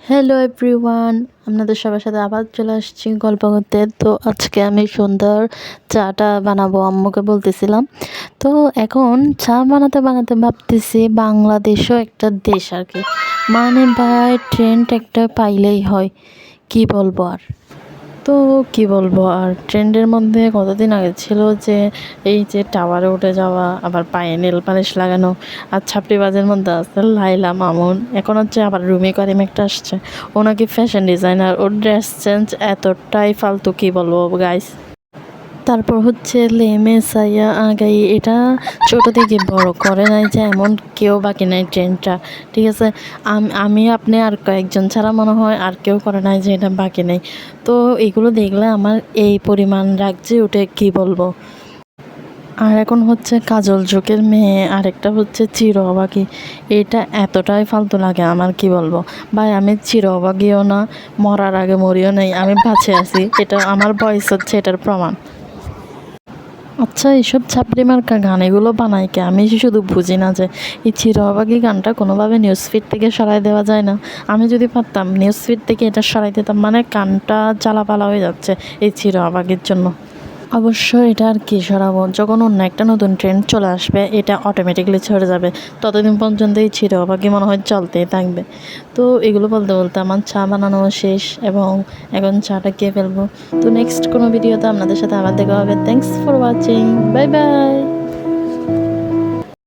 Hello everyone, আপনাদের সবার সাথে আবার চলে আসছি গল্প করতে। তো আজকে আমি সুন্দর চাটা বানাবো, আম্মুকে বলতেছিলাম। তো এখন চা বানাতে বানাতে ভাবতেছি বাংলাদেশও একটা দেশ আর কি, মানে ভাই ট্রেন্ড একটা পাইলেই হয়। কি বলবো আর, তো কি বলবো আর, ট্রেন্ডের মধ্যে কতদিন আগে ছিল যে এই যে টাওয়ারে উঠে যাওয়া, আবার পায়ে নেল পালিশ লাগানো, আর ছাপড়িবাজের মধ্যে আছে লাইলা মামুন, এখন হচ্ছে আবার রুমি করিম একটা আসছে, ও নাকি ফ্যাশন ডিজাইনার, ওর ড্রেস চেঞ্জ এতটাই ফালতু, কি বলবো গাইস। তারপর হচ্ছে লেমে সাইয়া আগাই, এটা ছোটো থেকে বড় করে নাই যে এমন কেউ বাকি নাই ট্রেন্ডটা, ঠিক আছে। আমি আপনি আর কয়েকজন ছাড়া মনে হয় আর কেউ করে নাই যে এটা বাকি নেই। তো এগুলো দেখলে আমার এই পরিমাণ রাগছে উঠে, কি বলবো। আর এখন হচ্ছে কাজল যুগের মেয়ে, আরেকটা হচ্ছে চির অবাকি, এটা এতটাই ফালতু লাগে আমার, কি বলবো ভাই। আমি চির অবাকিও না, মরার আগে মরিও নেই, আমি বাঁচে আছি, এটা আমার বয়স হচ্ছে এটার প্রমাণ। আচ্ছা, এইসব ছাপড়ি মার্কা গান এগুলো বানায় কে? আমি শুধু বুঝি না যে এই চিরঅবাগী গানটা কোনোভাবে নিউজ ফিড থেকে সরাই দেওয়া যায় না? আমি যদি পারতাম নিউজ ফিড থেকে এটা সরাই দিতাম, মানে গানটা জ্বালাপালা হয়ে যাচ্ছে এই চিরঅবাগীর জন্য। অবশ্য এটা আর কি সরাবো, যখন অন্য একটা নতুন ট্রেন্ড চলে আসবে এটা অটোমেটিকলি ছেড়ে যাবে, ততদিন পর্যন্ত এই চিরঅবাগী মনে হয় চলতেই থাকবে। তো এগুলো বলতে বলতে আমার চা বানানো শেষ, এবং এখন চাটা খেয়ে ফেলবো। তো নেক্সট কোনো ভিডিওতে আপনাদের সাথে আবার দেখা হবে। Thanks for watching, bye bye.